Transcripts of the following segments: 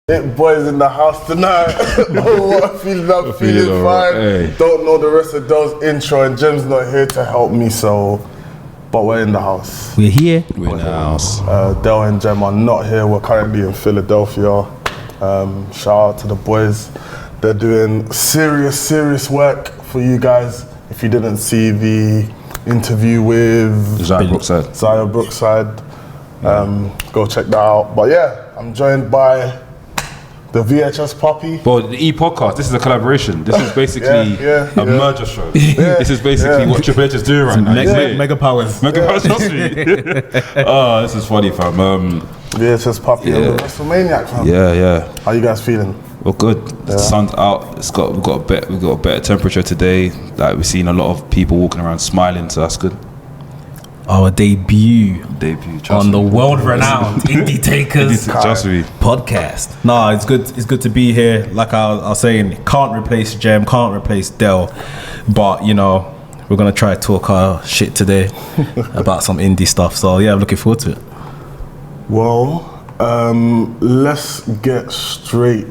It boys in the house tonight. Oh, what a feeling, I'm feeling fine. Hey. Don't know the rest of Del's intro, and Jem's not here to help me, but we're in the house. We're here. We're in the house. Del and Jem are not here. We're currently in Philadelphia. Shout out to the boys. They're doing serious work for you guys. If you didn't see the interview with Zaya Brookside, go check that out. But yeah, I'm joined by the VHS Puppy. Well, the E-Podcast, this is a collaboration. This is basically a merger show. This is basically what Triple H is doing right now. Mega powers. Mega powers, trust me. Oh, this is funny, fam. VHS Puppy and the WrestleManiac, fam. Yeah. How you guys feeling? Well, good. The sun's out. We've got a better temperature today. Like, we've seen a lot of people walking around smiling, so that's good. Our debut on the world-renowned Indy Takers podcast. No, it's good. It's good to be here. Like I was saying, can't replace Jem, can't replace Del, but you know, we're gonna try to talk our shit today about some indie stuff. So yeah, I'm looking forward to it. Well, let's get straight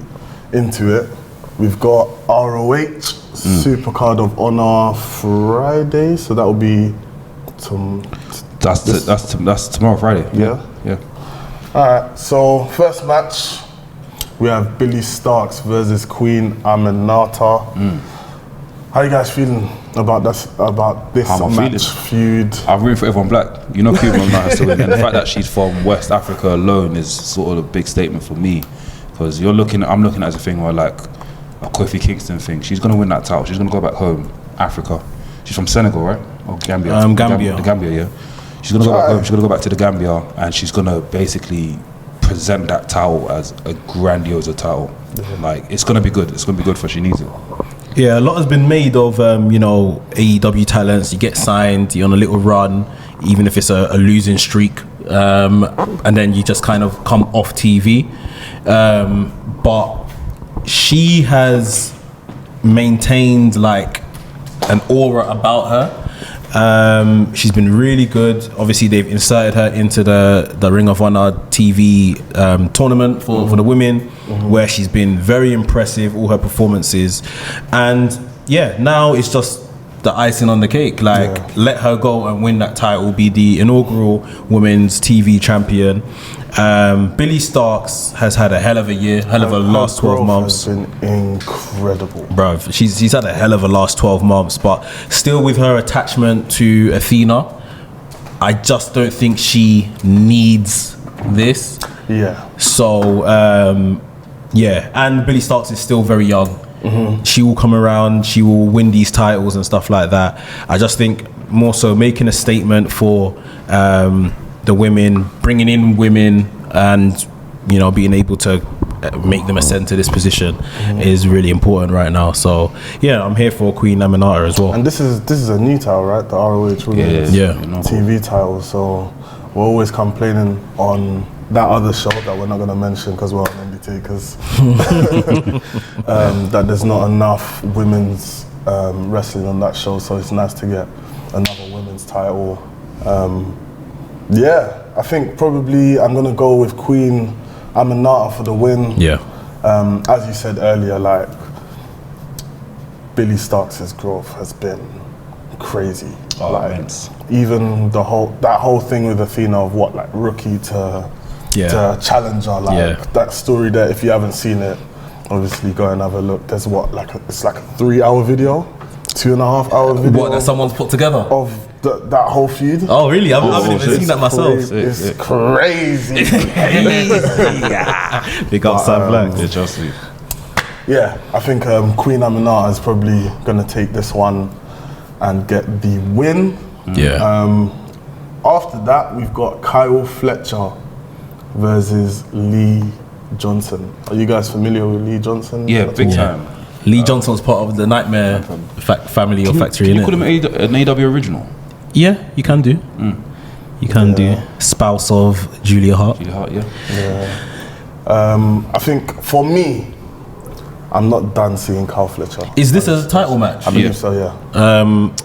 into it. We've got ROH Supercard of Honor Friday, so that will be. That's tomorrow, Friday. Yeah. Alright, so first match we have Billy Starks versus Queen Aminata. How you guys feeling about this match feud? I'm rooting for everyone black. You know, Queen Aminata has to win, and the fact that she's from West Africa alone is sort of a big statement for me, because I'm looking at it as a thing where, like, a Kofi Kingston thing. She's gonna win that title. She's gonna go back home, Africa. She's from Senegal, right? Or Gambia? Gambia. The Gambia, yeah. She's gonna go back home. She's gonna go back to the Gambia, and she's gonna basically present that title as a grandiose title. Like, it's gonna be good. It's gonna be good for she needs it. Yeah, a lot has been made of AEW talents. You get signed, you're on a little run, even if it's a losing streak, and then you just kind of come off TV. But she has maintained like an aura about her. She's been really good. Obviously, they've inserted her into the Ring of Honor TV tournament for the women, where she's been very impressive, all her performances. And yeah, now it's just the icing on the cake. Like, let her go and win that title, be the inaugural women's TV champion. Billy Starks has had a hell of a year, hell of a last 12 months. Has been incredible, bruv. She's had a hell of a last 12 months, but still, with her attachment to Athena, I just don't think she needs this. Yeah. So and Billy Starks is still very young. She will come around, she will win these titles and stuff like that. I just think more so making a statement for the women, bringing in women, and you know, being able to make them ascend to this position is really important right now. So yeah, I'm here for Queen Aminata as well. And this is a new title, right? The ROH Women's TV title. So we're always complaining on that other show that we're not going to mention because we're on Indy Takers that there's not enough women's wrestling on that show. So it's nice to get another women's title. I think probably I'm gonna go with Queen Aminata for the win. Yeah. As you said earlier, like, Billy Starks' growth has been crazy. Immense. Even that whole thing with Athena of rookie to challenger, that story there. If you haven't seen it, obviously go and have a look. There's it's like a 3-hour video, 2.5 hour video. What, that someone's put together? Of that whole feud. Oh really? I haven't even seen that myself. It's crazy. Big up Sam Black. Yeah, trust me. Yeah, I think Queen Aminata is probably gonna take this one and get the win. Yeah. After that, we've got Kyle Fletcher versus Lee Johnson. Are you guys familiar with Lee Johnson? Yeah, big time. Lee Johnson was part of the Nightmare family or factory. Can you call him an AEW original? Yeah, you can do. You can do. Spouse of Julia Hart. I think for me, I'm not done seeing Kyle Fletcher. Is this a title match? I believe so, yeah.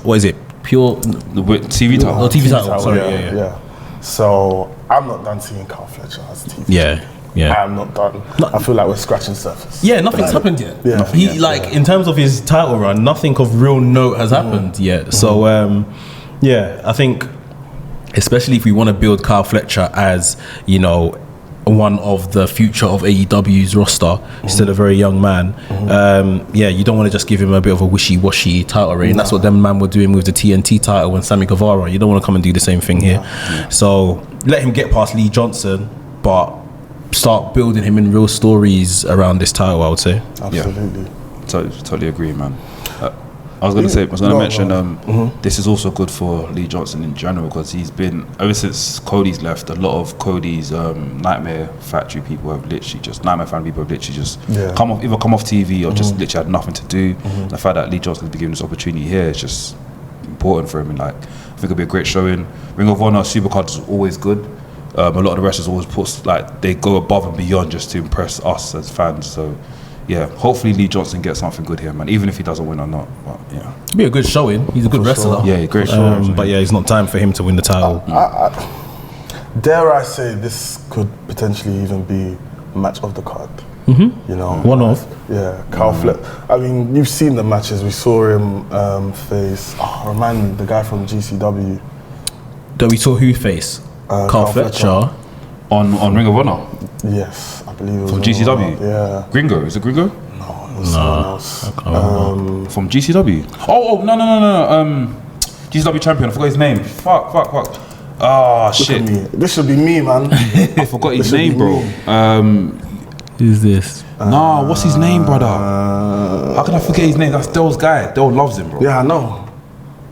What is it? Pure TV title. TV title. Sorry, yeah. So I'm not done seeing Kyle Fletcher as TV. Yeah. Yeah. I'm not done. I feel like we're scratching surface. Yeah, nothing's happened yet. Yeah. He in terms of his title run, nothing of real note has happened yet. So yeah, I think especially if we want to build Kyle Fletcher as, you know, one of the future of AEW's roster, still a very young man. Yeah, you don't want to just give him a bit of a wishy-washy title reign. That's what them man were doing with the TNT title and Sammy Guevara. You don't want to come and do the same thing here. So let him get past Lee Johnson, but start building him in real stories around this title, I would say. Absolutely. Totally agree, man. I was going to mention this is also good for Lee Johnson in general, because he's been, ever since Cody's left, a lot of Cody's Nightmare Factory people have literally just, Nightmare Fan people have literally just come off TV or just literally had nothing to do. The fact that Lee Johnson's been given this opportunity here is just important for him, and like, I think it'll be a great showing. Ring of Honor Supercard is always good. A lot of the wrestlers always put, like, they go above and beyond just to impress us as fans. So yeah, hopefully Lee Johnson gets something good here, man, even if he doesn't win or not. But yeah, It'll be a good showing. He's a good wrestler. Sure. Yeah, great showing. But yeah, it's not time for him to win the title. Dare I say this could potentially even be match of the card. You know, One of. Yeah, Kyle Fletcher. I mean, you've seen the matches. We saw him face. Remind me, the guy from GCW. That we saw who face? Kyle Fletcher. On Ring of Honor. Yes, I believe it was From GCW? Yeah. Gringo, is it Gringo? No, it was someone else. From GCW? Oh, no. GCW champion, I forgot his name. Fuck. Ah, shit. Look at me. This should be me, man. I forgot his name, bro. Who's this? Nah, what's his name, brother? How can I forget his name? That's Dell's guy. Dell loves him, bro. Yeah, I know.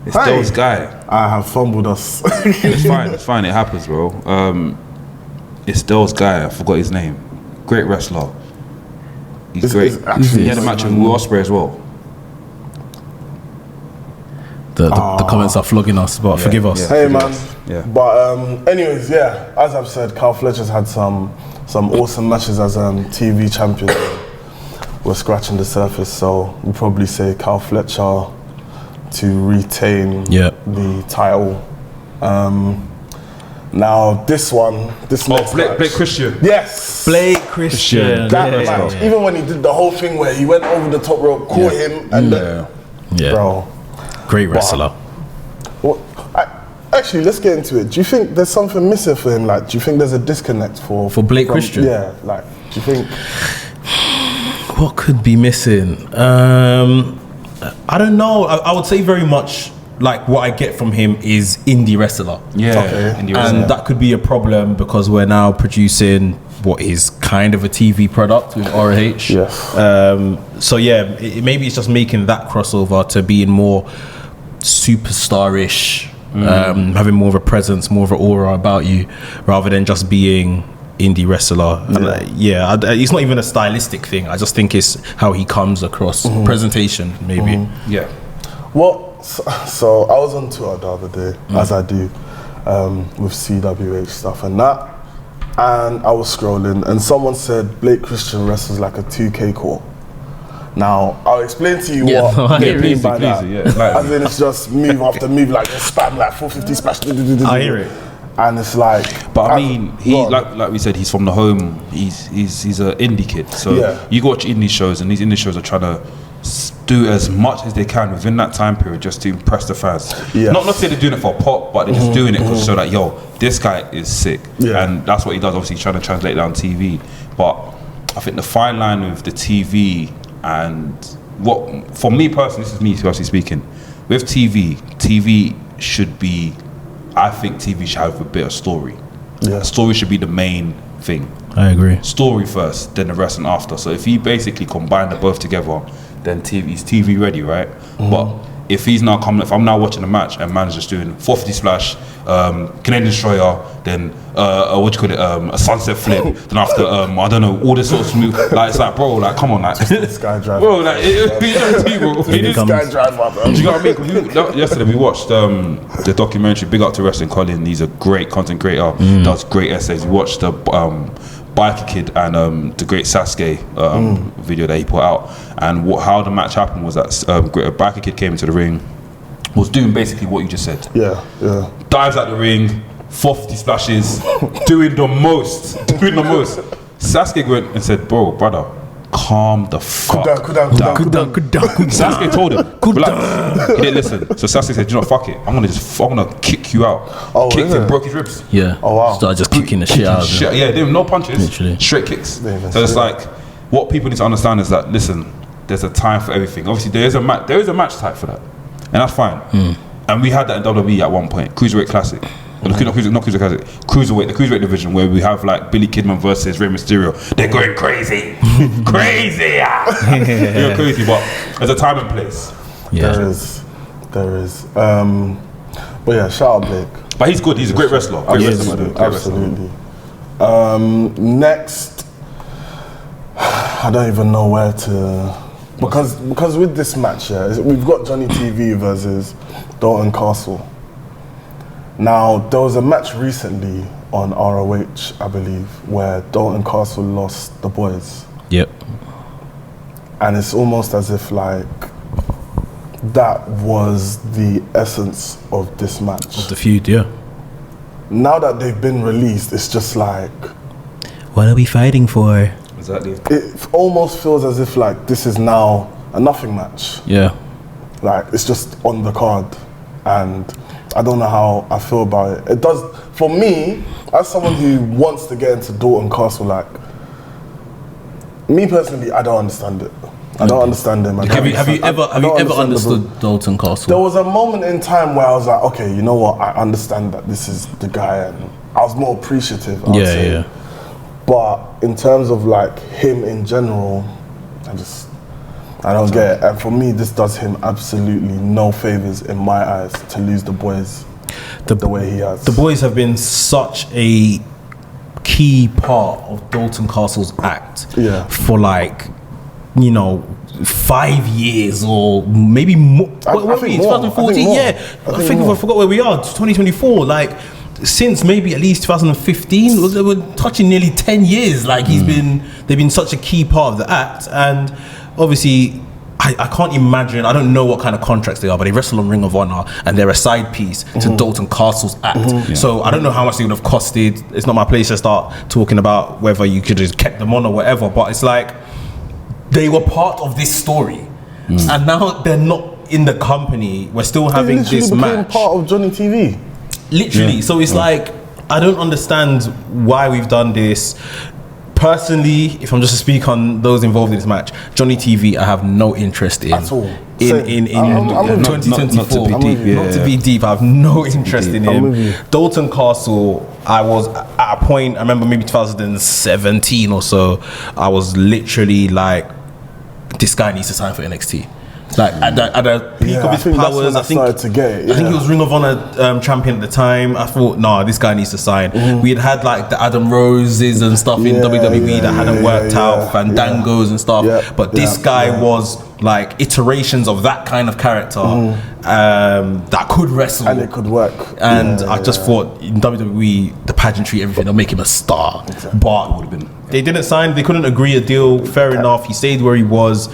It's Dell's guy. I have fumbled us. It's fine, it happens, bro. It's Dell's guy, I forgot his name. Great wrestler. He's great. He had a match with Will Ospreay as well. The comments are flogging us, but forgive us. Hey, man. Yeah. But anyways, yeah, as I've said, Kyle Fletcher's had some awesome matches as TV champion. We're scratching the surface, so we'll probably say Kyle Fletcher to retain the title. Now this next match. Blake Christian. Yes, Blake Christian. That match, even when he did the whole thing where he went over the top rope, caught him, and bro, great wrestler. Actually, let's get into it. Do you think there's something missing for him? Like, do you think there's a disconnect for Blake Christian? Yeah, like, do you think? What could be missing? I don't know. I would say very much like what I get from him is indie wrestler. Yeah, okay. indie wrestler. And that could be a problem because we're now producing what is kind of a TV product with ROH. Yes. So yeah, maybe it's just making that crossover to being more superstarish, having more of a presence, more of an aura about you, rather than just being indie wrestler. And it's not even a stylistic thing. I just think it's how he comes across, presentation maybe. Yeah. So I was on tour the other day, as I do, with CWH stuff and that, and I was scrolling and someone said Blake Christian wrestles like a 2K core. Now, I'll explain to you what I mean by that. As in, it's just move after move, like just spam, like 450 splash. I hear it. And it's like, but I mean, he like we said, he's from the home. He's an indie kid. So you watch indie shows, and these indie shows are trying to do as much as they can within that time period just to impress the fans. Not saying they're doing it for pop, but they're just doing it because so that this guy is sick, and that's what he does. Obviously, he's trying to translate it on TV. But I think the fine line with the TV and what, for me personally, this is me personally speaking, with TV should be, I think TV should have a bit of story. Story should be the main thing. I agree. Story first, then the rest and after. So if he basically combine the both together, then he's TV ready, right? But if he's now coming, if I'm now watching a match and man's just doing 450 splash, Canadian Destroyer, then what do you call it, a sunset flip, then after I don't know, all this sort of smooth, like it's like, bro, like come on, like Skydriver, bro, like Skydriver, bro. Do you know what I mean? Yesterday we watched the documentary Big Up to Wrestling. Colin, he's a great content creator, does great essays. We watched the Biker Kid and the Great Sasuke video that he put out, and how the match happened was that Biker Kid came into the ring, was doing basically what you just said. Dives out the ring, 450 splashes, doing the most. Sasuke went and said, brother, calm the fuck down. Sasuke told him, relax. He didn't listen. So Sasuke said, you know, fuck it. I'm gonna kick you out. Kicked him, broke his ribs. Yeah. Oh wow. Started just kicking the shit out of him. Yeah, there were no punches. Literally. Straight kicks. So it's like, what people need to understand is that, listen, there's a time for everything. Obviously, there is a match type for that. And that's fine. And we had that in WWE at one point, Cruiserweight Classic. Not Cruiserweight Classic, Cruiserweight, the Cruiserweight division, where we have like Billy Kidman versus Rey Mysterio. They're going crazy. Crazy. They're crazy, but there's a time and place. Yeah. There is. But yeah, shout out Blake. But he's good, he's a great wrestler. Absolutely. Next, I don't even know where to... Because with this match, we've got Johnny TV versus Dalton Castle. Now, there was a match recently on ROH, I believe, where Dalton Castle lost the boys. Yep. And it's almost as if like that was the essence of this match. Of the feud, yeah. Now that they've been released, it's just like... What are we fighting for? Exactly. It almost feels as if like this is now a nothing match. Yeah. Like it's just on the card, and I don't know how I feel about it. It does, for me, as someone who wants to get into Dalton Castle, like me personally, I don't understand it. I don't understand him. Have you ever understood Dalton Castle? There was a moment in time where I was like, okay, you know what? I understand that this is the guy, and I was more appreciative. I would say. Yeah. But in terms of like him in general, I don't get it. And for me, this does him absolutely no favors in my eyes to lose the boys the way he has. The boys have been such a key part of Dalton Castle's act for like, 5 years or maybe more. Where were we? 2014? I forgot where we are. 2024. Like, since maybe at least 2015, we're touching nearly 10 years. Like they've been such a key part of the act, and obviously I can't imagine, I don't know what kind of contracts they are, but they wrestle on Ring of Honor and they're a side piece to Dalton Castle's act. So I don't know how much they would have costed. It's not my place to start talking about whether you could have kept them on or whatever, but it's like they were part of this story and now they're not in the company. We're still having this match. Part of Johnny TV. Literally. So it's like, I don't understand why we've done this. Personally, if I'm just to speak on those involved in this match, Johnny TV, I have no interest in. At all. In 2024. Not to be deep, I have no interest in him. Dalton Castle, I was at a point, I remember maybe 2017 or so, I was literally like, this guy needs to sign for NXT. Like at the peak of his powers, I think he was Ring of Honor champion at the time. I thought, nah, this guy needs to sign. We had like the Adam Roses and stuff in WWE that hadn't worked out, Fandangos and stuff. But this guy was like iterations of that kind of character that could wrestle and it could work. And I just thought in WWE, the pageantry, everything, they'll make him a star. But they didn't sign. They couldn't agree a deal. Fair enough. He stayed where he was.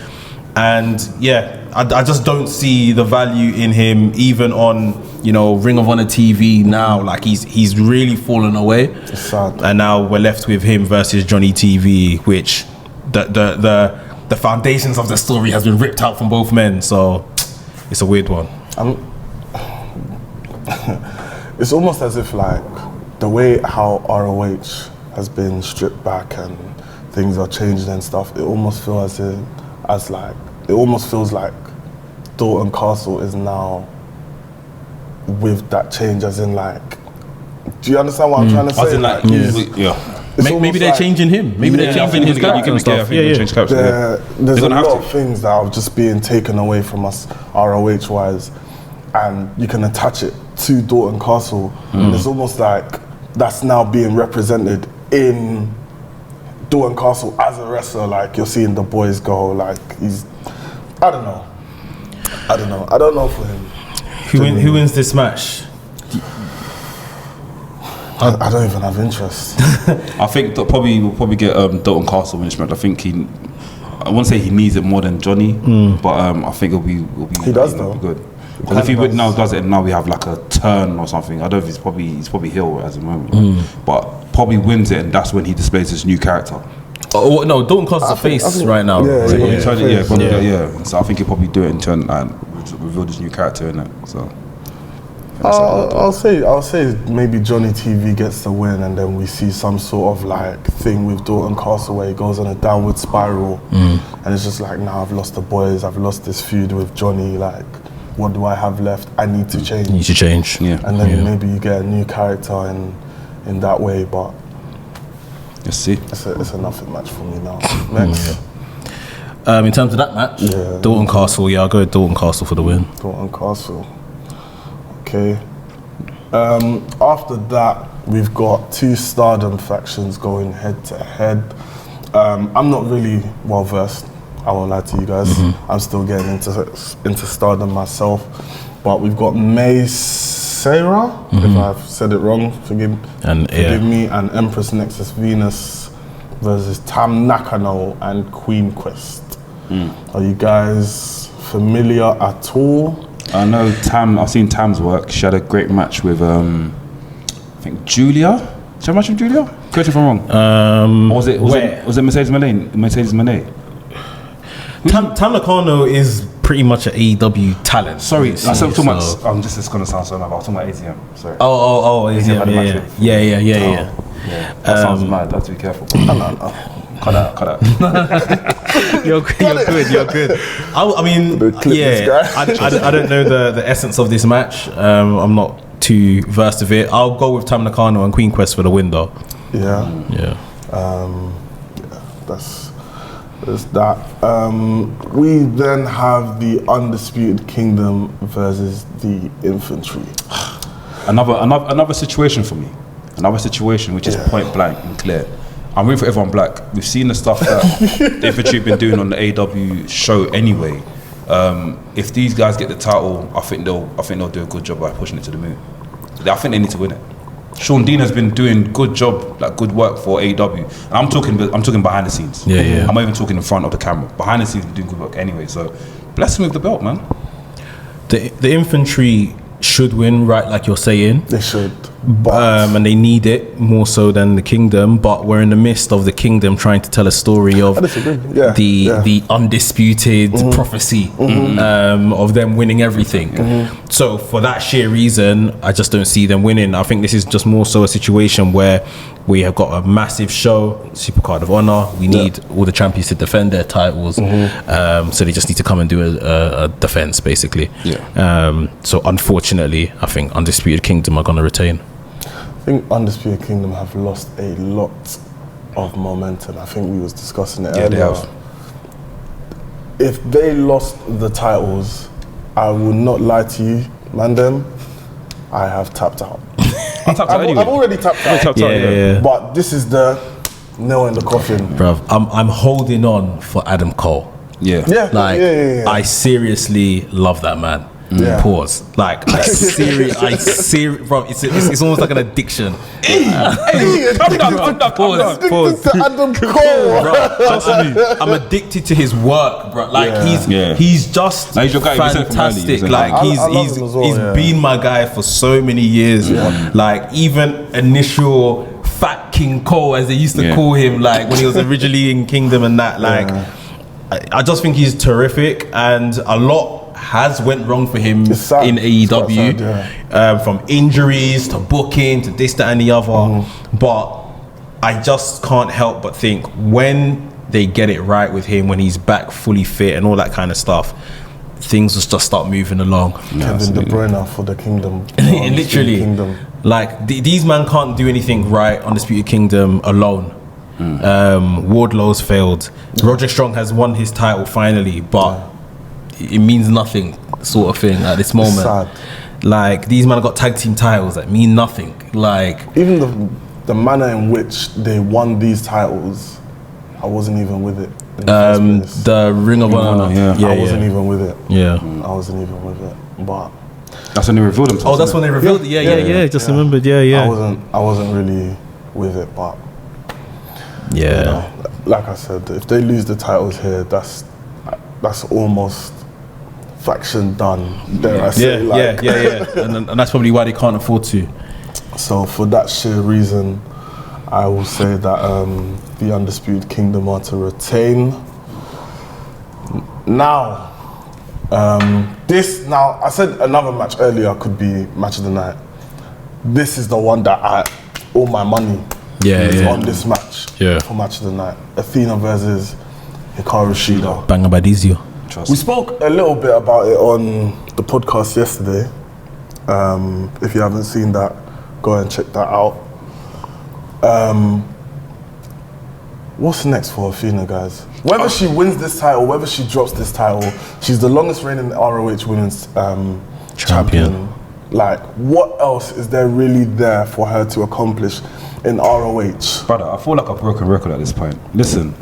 And I just don't see the value in him, even on Ring of Honor TV now. Like he's really fallen away. It's sad. And now we're left with him versus Johnny TV, which the foundations of the story has been ripped out from both men. So it's a weird one. It's almost as if like the way how ROH has been stripped back and things are changed and stuff. It almost feels like Dalton Castle is now with that change, as in like, do you understand what I'm trying to say? As in like, maybe they're changing him. Maybe they're changing his character and stuff. There's a lot of things that are just being taken away from us ROH wise, and you can attach it to Dalton Castle. And it's almost like that's now being represented in Dalton Castle as a wrestler. Like you're seeing the boys go, like I don't know for him. Who wins this match? I don't even have interest. I think that we'll probably get Dalton Castle in this match. I think I won't say he needs it more than Johnny, but I think it'll be he does though. Be good. Because if he now does it, and now we have like a turn or something. I don't know if he's probably heel at the moment, but probably wins it, and that's when he displays his new character. Oh no, Dalton Costs a face right now. Yeah. So I think he'll probably do it in turn and reveal his new character in it. So I'll say maybe Johnny TV gets the win, and then we see some sort of like thing with Dalton Castle where he goes on a downward spiral, and it's just like, now I've lost the boys, I've lost this feud with Johnny. Like, what do I have left? I need to change. Yeah. And then maybe you get a new character in that way, but let's see. It's a nothing match for me now. Next. In terms of that match, Dalton Castle. Yeah, I'll go with Dalton Castle for the win. Dalton Castle. Okay. After that, we've got two Stardom factions going head to head. I'm not really well versed, I won't lie to you guys. I'm still getting into Stardom myself. But we've got May Sarah, if I've said it wrong, forgive me, and Empress Nexus Venus versus Tam Nakano and Queen Quest. Are you guys familiar at all? I know Tam. I've seen Tam's work. She had a great match with I think Julia. Did she have a match with Julia? Correct me if I'm wrong. Or was it Mercedes Moné? Tam Nakano is pretty much an AEW talent. Sorry, I said talking about. This is gonna sound so mad. I was talking about ATM. Sorry. Oh, ATM. Yeah. That sounds mad. I have to be careful. Cut out. You're good. I mean, I don't know the essence of this match. I'm not too versed of it. I'll go with Tam Nakano and Queen Quest for the win, though. Yeah. There's that. We then have the Undisputed Kingdom versus the Infantry. Another situation for me. Another situation which is point blank and clear. I'm rooting for everyone black. We've seen the stuff that the Infantry have been doing on the AEW show anyway. If these guys get the title, I think they'll do a good job by pushing it to the moon. I think they need to win it. Sean Dean has been doing good work for AEW, and I'm talking behind the scenes. Yeah. I'm not even talking in front of the camera. Behind the scenes, he's doing good work anyway. So bless him with the belt, man. The Infantry should win, right? Like you're saying, they should. And they need it more so than the Kingdom, but we're in the midst of the Kingdom trying to tell a story of the undisputed prophecy of them winning everything. So for that sheer reason, I just don't see them winning. I think this is just more so a situation where we have got a massive show, Supercard of Honor. We need all the champions to defend their titles, so they just need to come and do a defense, basically. So unfortunately, I think Undisputed Kingdom are going to retain. I think Undisputed Kingdom have lost a lot of momentum. I think we was discussing it earlier. They have. If they lost the titles, I will not lie to you, Mandem, I have tapped out. I've already tapped out. Yeah. But this is the nail in the coffin. Bruv, I'm holding on for Adam Cole. I seriously love that man. Pause. Like I seriously, bro. It's almost like an addiction. Pause. To Adam Cole. Bro, trust me, I'm addicted to his work, bro. Like he's just fantastic. Like he's been my guy for so many years. Like even initial Fat King Cole, as they used to call him, like when he was originally in Kingdom and that. Like I just think he's terrific, and a lot has went wrong for him in AEW, from injuries to booking to this, that and the other. But I just can't help but think when they get it right with him, when he's back fully fit and all that kind of stuff, things will just start moving along. Kevin De Bruyne for the Kingdom. Literally, like these men can't do anything right on Undisputed Kingdom alone. Wardlow's failed. Roderick Strong has won his title finally, but it means nothing, sort of thing at this moment. Sad. Like these men have got tag team titles that mean nothing. Like even the manner in which they won these titles, I wasn't even with it. The Ring of Honor. I wasn't even with it. I wasn't even with it. But that's when they revealed themselves. Oh, that's when they revealed it. Yeah. Just remembered. I wasn't really with it, but you know, like I said, if they lose the titles here, that's almost faction done. Dare I say, yeah. And that's probably why they can't afford to. So for that sheer reason, I will say that the Undisputed Kingdom are to retain. Now, I said another match earlier could be match of the night. This is the one that all my money is on this match for match of the night. Athena versus Hikaru Shida. Bangabadizio. We spoke a little bit about it on the podcast yesterday. If you haven't seen that, go and check that out. What's next for Athena, guys? Whether she wins this title, whether she drops this title, she's the longest reigning ROH Women's champion. Like, what else is there really there for her to accomplish in ROH? Brother, I feel like a broken record at this point. Listen,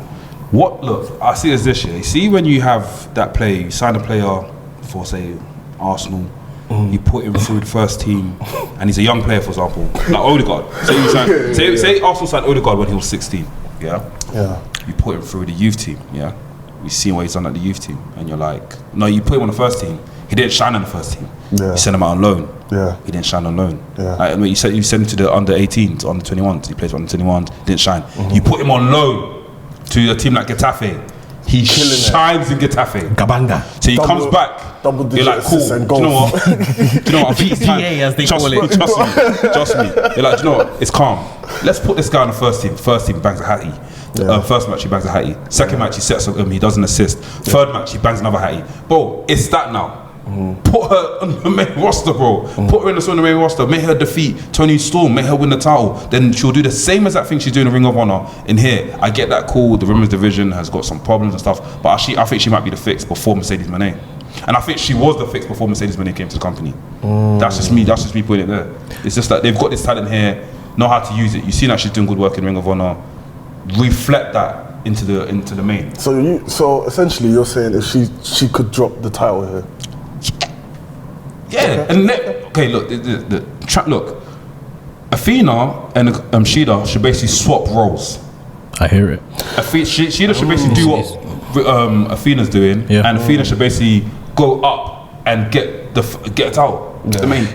look, I see it as this year. You see when you have that player, you sign a player for, say, Arsenal, you put him through the first team, and he's a young player, for example, like Odegaard. Say Arsenal signed Odegaard when he was 16, yeah? You put him through the youth team, yeah? You see what he's done at the youth team, and you're like, no, you put him on the first team. He didn't shine on the first team. You sent him out on loan. He didn't shine on loan. I mean, you sent him to the under 18s, under 21s. He plays for under 21s, didn't shine. You put him on loan to a team like Getafe. He shines in Getafe. Gabanga. So he comes back. You're like, cool. Do you know what? I think it's time. as they call it. Trust me. You're like, do you know what? It's calm. Let's put this guy on the first team. First team bangs a hattie. First match he bangs a hattie. Second match he sets up him. He does an assist. Third match he bangs another hattie. Bro, it's that now. Put her on the main roster, bro. Put her in the main roster. Make her defeat Toni Storm. Make her win the title. Then she'll do the same as that thing she's doing in Ring of Honor. In here, I get that cool. The women's division has got some problems and stuff, but I think she might be the fix before Mercedes Moné. And I think she was the fix before Mercedes Moné came to the company. That's just me. That's just me putting it there. It's just that they've got this talent here, know how to use it. You see that she's doing good work in Ring of Honor. Reflect that into the main. So essentially, you're saying if she could drop the title here. Yeah, okay. Look, look. Athena and Shida should basically swap roles. I hear it. Shida should basically do what Athena's doing, and Athena should basically go up and get it out. The main.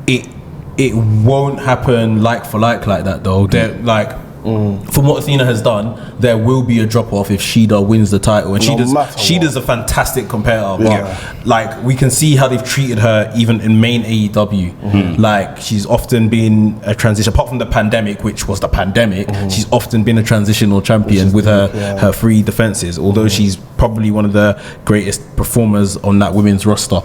It won't happen like for like that though. They're like. From what Athena has done, there will be a drop off if Shida wins the title, and Shida's a fantastic competitor. But like we can see how they've treated her even in main AEW. Like she's often been a transition, apart from the pandemic, which was the pandemic. She's often been a transitional champion with her free defenses. Although she's probably one of the greatest performers on that women's roster.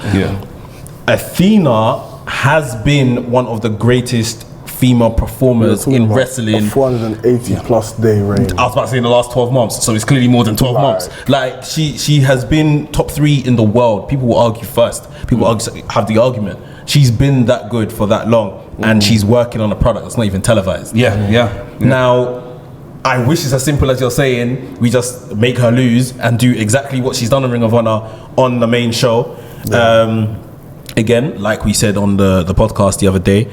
Athena has been one of the greatest female performers in wrestling. A 480 plus day reign. I was about to say in the last 12 months, so it's clearly more than 12 months. Like she has been top 3 in the world. People will argue first. People have the argument. She's been that good for that long, and she's working on a product that's not even televised. Now, I wish it's as simple as you're saying. We just make her lose and do exactly what she's done in Ring of Honor on the main show. Again, like we said on the podcast the other day,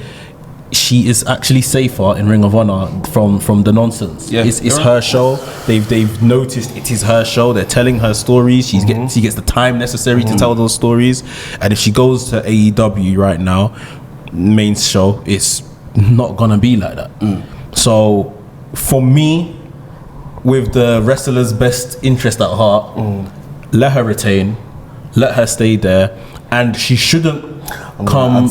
she is actually safer in Ring of Honor from the nonsense. It's her show. They've noticed it is her show. They're telling her stories. She gets the time necessary to tell those stories. And if she goes to AEW right now, main show, it's not gonna be like that. So for me, with the wrestler's best interest at heart, let her retain, let her stay there, and she shouldn't come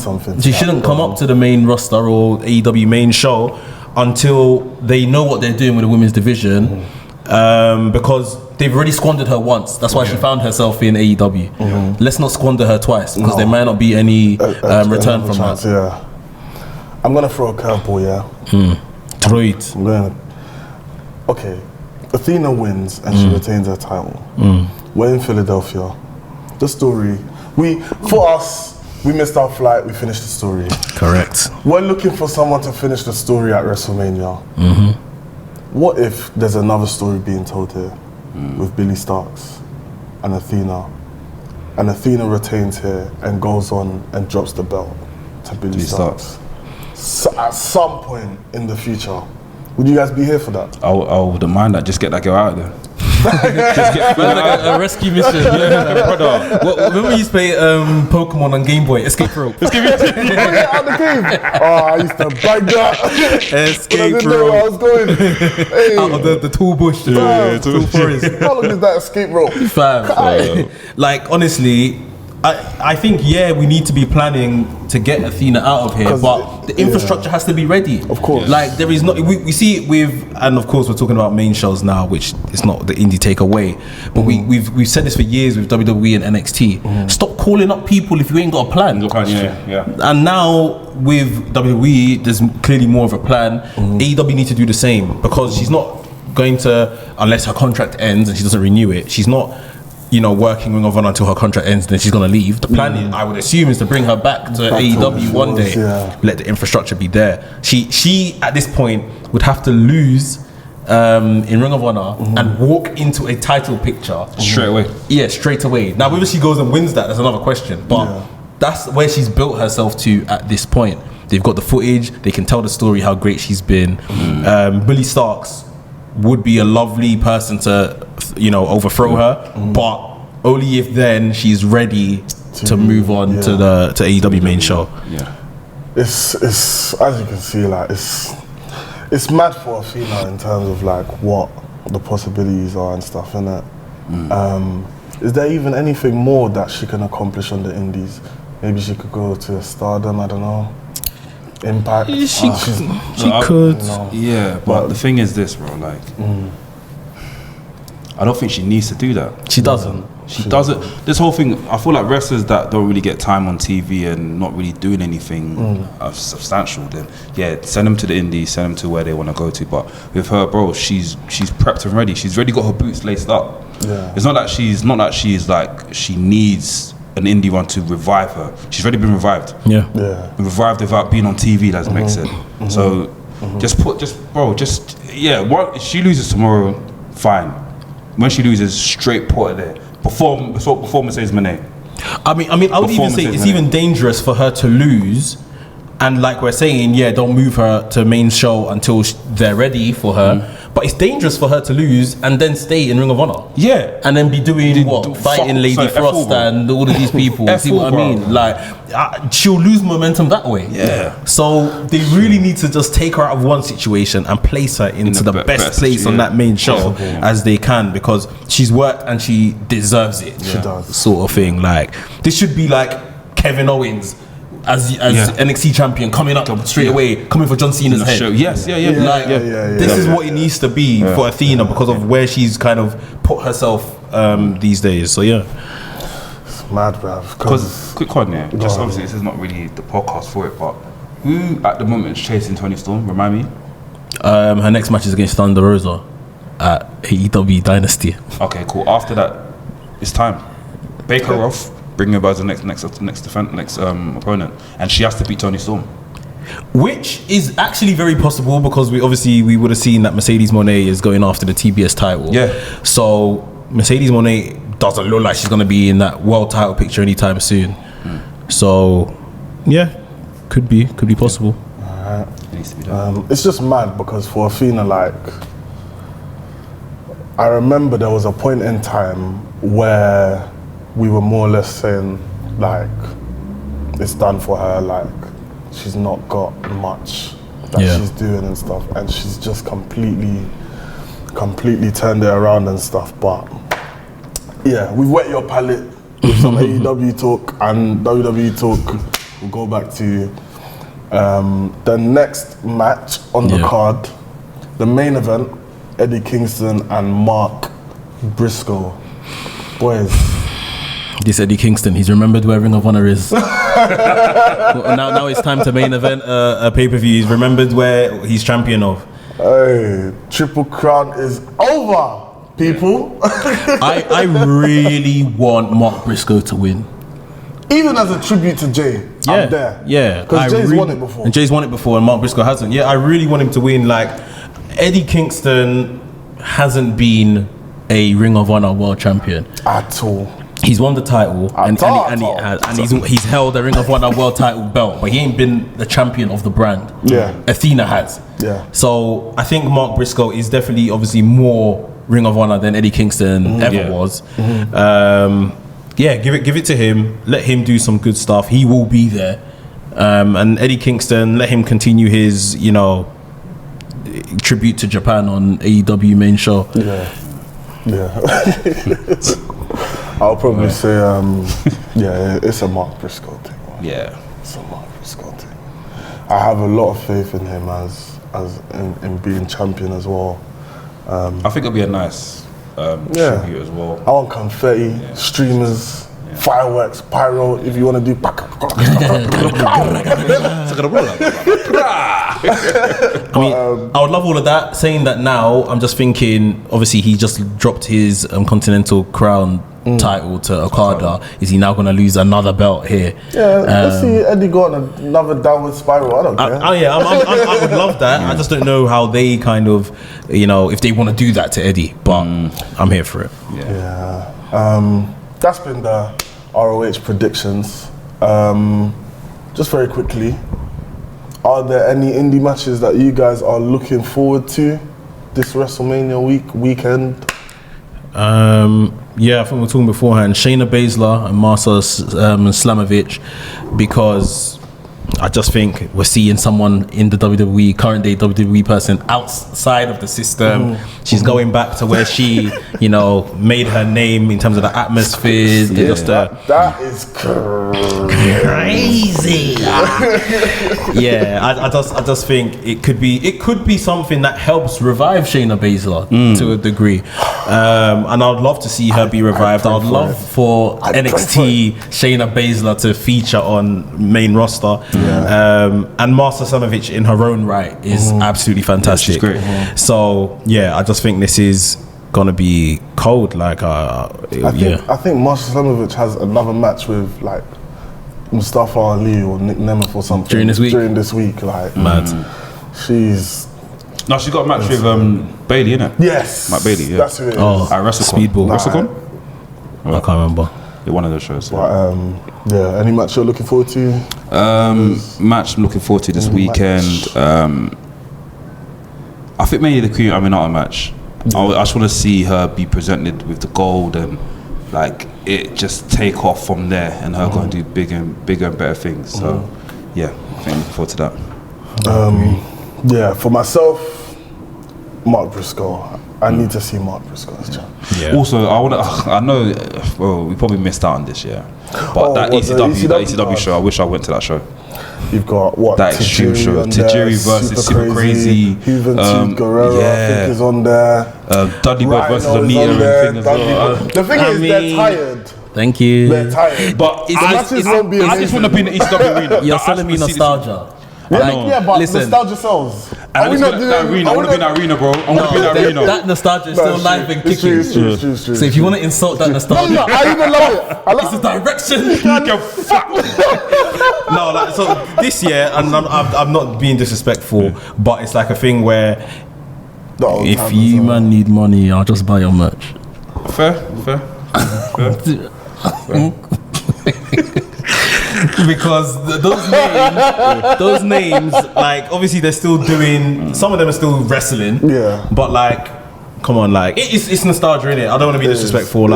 up to the main roster or AEW main show until they know what they're doing with the women's division, because they've already squandered her once. That's why she found herself in AEW. Let's not squander her twice, because there might not be any return from that. I'm gonna throw a curveball. Throw it. Okay, Athena wins and she retains her title. We're in Philadelphia. The story, for us, we missed our flight, we finished the story. Correct. We're looking for someone to finish the story at WrestleMania. What if there's another story being told here with Billy Starks and Athena retains here and goes on and drops the belt to Billy Starks? So at some point in the future, would you guys be here for that? I wouldn't mind that. Just get that girl out of there. Just get Like a rescue mission, yeah, brother. Remember you used to play Pokemon on Game Boy, Escape Rope. Bring it out the cave. Oh, I used to bang that. Escape I didn't know where I Rope. was going. Hey, Out of the tall bush, tall forest. how long is that escape rope? Fam. Like honestly, I think we need to be planning to get Athena out of here, 'Cause but the infrastructure has to be ready. Of course. Like there is not. We see it with, and of course we're talking about main shows now, which is not the Indy Taker way. But we've said this for years with WWE and NXT. Stop calling up people if you ain't got a plan. yeah. And now with WWE, there's clearly more of a plan. AEW need to do the same because she's not going to, unless her contract ends and she doesn't renew it. She's not, working Ring of Honor until her contract ends, then she's gonna leave. The plan, I would assume, is to bring her back to AEW one day. Yeah. Let the infrastructure be there. She at this point would have to lose in Ring of Honor and walk into a title picture Straight away. Yeah, straight away. Now, whether she goes and wins that's another question. But that's where she's built herself to at this point. They've got the footage. They can tell the story how great she's been. Billy Starks would be a lovely person to, overthrow her, but only if then she's ready to move on to the AEW main show. Yeah, it's as you can see, like it's mad for Athena in terms of like what the possibilities are and stuff, innit? Is there even anything more that she can accomplish on the Indies? Maybe she could go to Stardom. I don't know. Impact. She could. Yeah, but the thing is this, bro. Like, I don't think she needs to do that. She doesn't. She doesn't. This whole thing, I feel like wrestlers that don't really get time on TV and not really doing anything substantial, then send them to the Indies, send them to where they want to go to. But with her, bro, she's prepped and ready. She's already got her boots laced up. Yeah. It's not that she needs an indie run to revive her. She's already been revived. Yeah. Revived without being on TV. That makes sense. So what she loses tomorrow, fine. When she loses, straight put her there. Before Mercedes Moné. I mean, I would even say it's even dangerous for her to lose, and like we're saying, don't move her to main show until they're ready for her. But it's dangerous for her to lose and then stay in Ring of Honor. Yeah, and then be doing fighting Lady Frost and all of these people. See what I mean? Like, she'll lose momentum that way. Yeah. So they really need to just take her out of one situation and place her into the best place on that main show as they can, because she's worked and she deserves it. She does. Sort of thing. Like, this should be like Kevin Owens as NXT champion coming up straight away, coming for John Cena's head. This is what it needs to be for Athena because of where she's kind of put herself these days. So it's mad, bruv. Because quick one, just obviously this is not really the podcast for it, but who at the moment is chasing Toni Storm? Remind me. Her next match is against Thunder Rosa at AEW Dynasty. Okay, cool. After that, it's time. Bake her off. Bring her as the next opponent, and she has to beat Toni Storm, which is actually very possible because we would have seen that Mercedes Moné is going after the TBS title. Yeah. So Mercedes Moné doesn't look like she's going to be in that world title picture anytime soon. So could be possible. It needs to be done. It's just mad because for Athena, like, I remember there was a point in time where we were more or less saying, like, it's done for her, like, she's not got much that she's doing and stuff, and she's just completely turned it around and stuff. But we've wet your palate with some AEW talk and WWE talk. We'll go back to the next match on the card, the main event, Eddie Kingston and Mark Briscoe. Boys, this Eddie Kingston, he's remembered where Ring of Honor is. now it's time to main event a pay-per-view. He's remembered where he's champion of. Hey, Triple Crown is over, people. I really want Mark Briscoe to win. Even as a tribute to Jay, I'm there. Yeah. Because Jay's won it before. And Jay's won it before and Mark Briscoe hasn't. Yeah, I really want him to win. Like, Eddie Kingston hasn't been a Ring of Honor world champion. At all. He's won the title he's held a Ring of Honor world title belt, but he ain't been the champion of the brand. Yeah. Athena has. Yeah. So I think Mark Briscoe is definitely obviously more Ring of Honor than Eddie Kingston ever was. Give it to him. Let him do some good stuff. He will be there. And Eddie Kingston, let him continue his, tribute to Japan on AEW main show. I'll probably say, it's a Mark Briscoe thing. Yeah. It's a Mark Briscoe thing. I have a lot of faith in him as in being champion as well. I think it'll be a nice tribute as well. I want confetti, streamers, fireworks, pyro. If you want to do, I would love all of that. Saying that now, I'm just thinking. Obviously, he just dropped his Continental Crown title to Okada. Is he now going to lose another belt here? Let's see Eddie go on another downward spiral. I don't care. I would love that. I just don't know how they kind of, if they want to do that to Eddie. But I'm here for it. That's been the ROH predictions. Just very quickly, are there any indie matches that you guys are looking forward to this WrestleMania weekend? I think we were talking beforehand. Shayna Baszler and Marcel Slamovich, because I just think we're seeing someone in the WWE, current day WWE person, outside of the system. She's going back to where she, made her name in terms of the atmosphere. That is crazy. I just think it could be something that helps revive Shayna Baszler to a degree. And I'd love to see her be revived. I'd love for NXT Shayna Baszler to feature on main roster. And Marcel Slamovich in her own right is absolutely fantastic. She's great. So I just think this is gonna be cold. I think Marcel Slamovich has another match with Mustafa Ali or Nick Nemeth or something during this week. Mad. She's got a match with Bailey, innit? Yes, Matt Bailey. Yeah, that's who it is. At WrestleCon. Speedball. WrestleCon? I can't remember. Yeah, one of those shows. But, any match you're looking forward to? Match I'm looking forward to this weekend. I think maybe the Queen Aminata match. I just want to see her be presented with the gold and it just take off from there, and her going to do bigger and better things. So I think I'm looking forward to that. For myself, Mark Briscoe. I need to see Mark Briscoe as champ. Also, I know. Well, we probably missed out on this, but that ECW show. I wish I went to that show. You've got that Extreme show, Tajiri versus Super Crazy. Juventud Guerrero, I think, is on there. Dudley Boy versus Anita and thing as well. The thing is, they're tired. Thank you. They're tired. But I just want to be in the ECW arena. You're selling me nostalgia. But nostalgia sells. I want to be in that arena, bro. I want to be in that arena. That nostalgia is still live and kicking. It's true. So if you want to insult that nostalgia, I even love it. It's the direction. So this year, and I'm not being disrespectful, but it's like a thing where if you need money, I'll just buy your merch. Fair. Because those names, obviously they're still doing. Some of them are still wrestling. But come on, it's nostalgia, innit? I don't want to be disrespectful.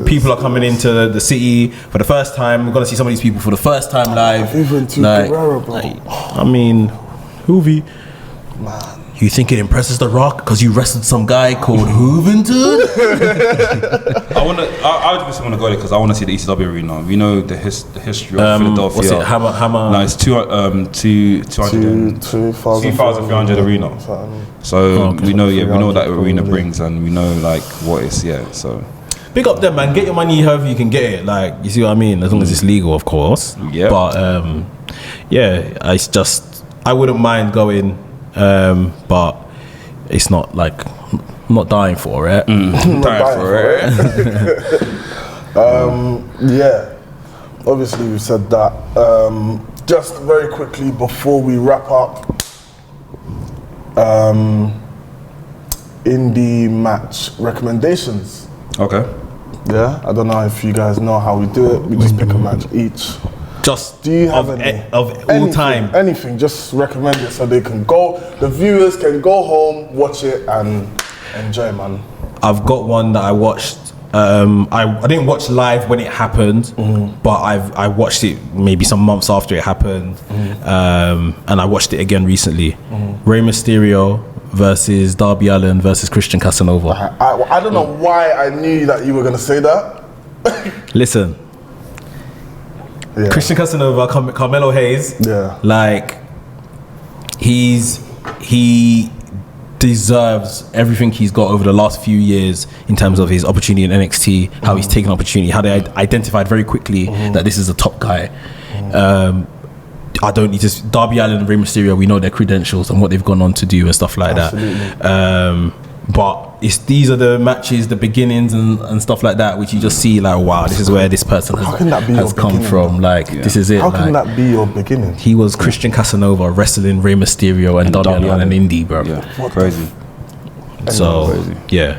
People are coming into the city for the first time. We're gonna see some of these people for the first time live. Even to Guerrero, bro. Hoovy. Man. You think it impresses The Rock because you wrestled some guy called Juventud? I just want to go there because I want to see the ECW arena. We know the history of Philadelphia. What's it? Hammer. No, it's 2,300 arena. So we know what that arena brings, and we know what it's So big up them, man. Get your money however you can get it. You see what I mean? As long as it's legal, of course. Yeah. But it's just I wouldn't mind going. But it's not I'm not dying for it. Obviously we've said that. Just very quickly before we wrap up, indie match recommendations. Okay. I don't know if you guys know how we do it. We just pick a match each. Do you have all time? Anything, just recommend it so they can go. The viewers can go home, watch it, and enjoy, man. I've got one that I watched. I didn't watch live when it happened, but I watched it maybe some months after it happened, and I watched it again recently. Rey Mysterio versus Darby Allin versus Christian Casanova. I don't know why I knew that you were going to say that. Listen, Christian Casanova, Carmelo Hayes, like he deserves everything he's got over the last few years in terms of his opportunity in NXT, how he's taken opportunity, how they identified very quickly that this is a top guy. I don't need to. Darby Allin and Rey Mysterio, we know their credentials and what they've gone on to do and stuff like that. But these are the matches, the beginnings and stuff like that, which you just see like, wow, this is where this person has come from. Like, this is it. How can that be your beginning? He was Christian Casanova wrestling Rey Mysterio and Darby Allin and Indy, bro. Yeah, crazy. So, yeah.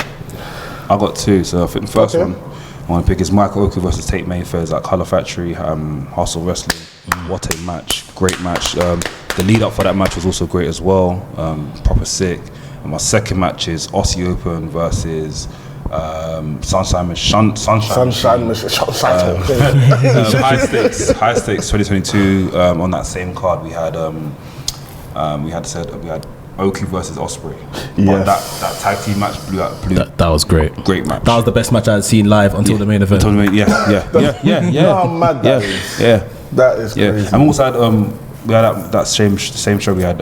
I got two. So I think the first one I want to pick is Michael Oku versus Tate Mayfair. It's like Colour Factory, Hustle Wrestling. What a match. Great match. The lead up for that match was also great as well. Proper sick. And my second match is Aussie Open versus Sunshine Machine. High stakes 2022. On that same card, we had Oku versus Osprey. Yes. That tag team match blew. That was great. Great match. That was the best match I had seen live until the main event. You know how mad that is? Yeah. That is crazy. And we also had we had that same show. We had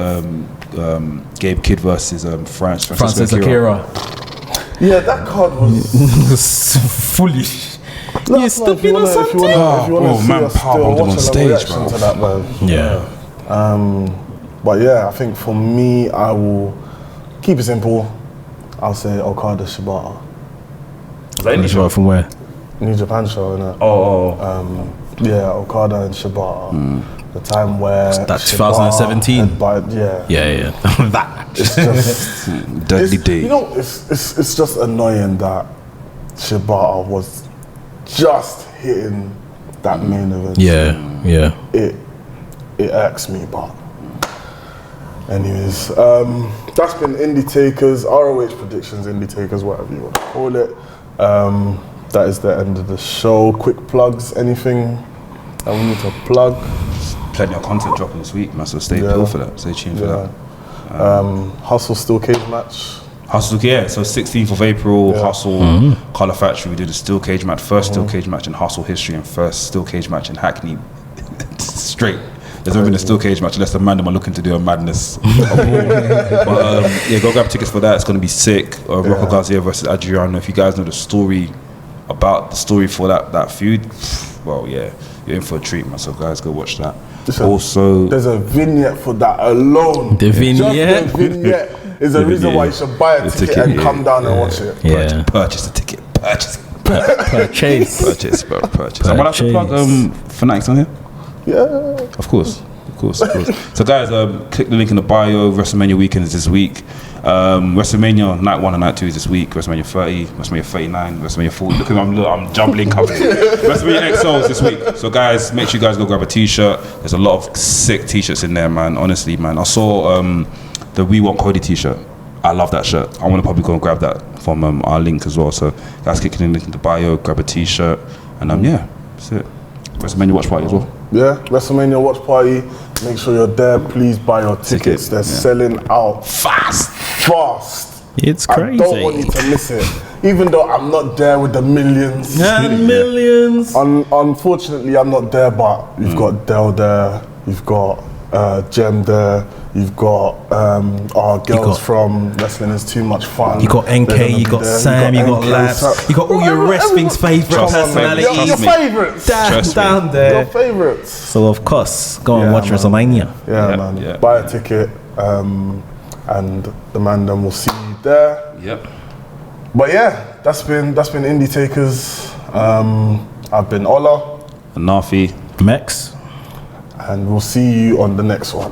Gabe Kidd versus Francis Akira. Yeah, that card was foolish. You're stupid or something. Man, powerbombed him on stage, bro. To that, man. Yeah. But yeah, I think for me, I will keep it simple. I'll say Okada Shibata. Show from where? New Japan show, innit? Yeah, Okada and Shibata. The time where that 2017. Yeah. That it's just deadly day. You know, it's just annoying that Shibata was just hitting that main event. Yeah. It irks me, but anyways, that's been Indy Takers, ROH predictions, Indy Takers, whatever you want to call it. That is the end of the show. Quick plugs, anything that we need to plug? Plenty of content dropping this week, man, so stay tuned for that. Stay tuned for that. Hustle Steel Cage match. Hustle, so 16th of April, Hustle, Colour Factory, we did a steel cage match, first steel cage match in Hustle history and first steel cage match in Hackney straight. There's never been a steel cage match unless the man are looking to do a madness. But go grab tickets for that. It's going to be sick. Rocco Garcia versus Adriano. If you guys know the story for that feud, well, yeah, you're in for a treat, man. So guys, go watch that. Also, there's a vignette for that alone. The vignette? Just the vignette is the reason why you should buy a ticket and come down and watch it. Purchase the ticket. Purchase. Purchase. Am I allowed to plug Fanatics on here? Yeah. Of course. So guys, click the link in the bio. WrestleMania weekend is this week. WrestleMania night 1 and night 2 is this week. WrestleMania 30, WrestleMania 39, WrestleMania 40. Look at me, I'm jumbling covers. WrestleMania XO is this week. So guys, make sure you guys go grab a t-shirt. There's a lot of sick t-shirts in there, man. Honestly, man. I saw the We Want Cody t-shirt. I love that shirt. I want to probably go and grab that from our link as well. So guys, click the link in the bio, grab a t-shirt, and that's it. WrestleMania watch party as well. Yeah, WrestleMania watch party. Make sure you're there. Please buy your tickets. They're selling out fast. It's crazy. I don't want you to miss it. Even though I'm not there with the millions. Millions. Unfortunately, I'm not there, but you've got Del there. You've got Jem there. You've got our girls from Wrestling Is Too Much Fun. You got NK, you got Sam, you got Labs, you got all your wrestling's favourite personalities. Your favourites. Down there. Your favourites. So of course, go and watch WrestleMania. Yeah, man. Buy a ticket, and the man then will see you there. Yep. But yeah, that's been Indy Takers. I've been Ola. And Nafi. Mex. And we'll see you on the next one.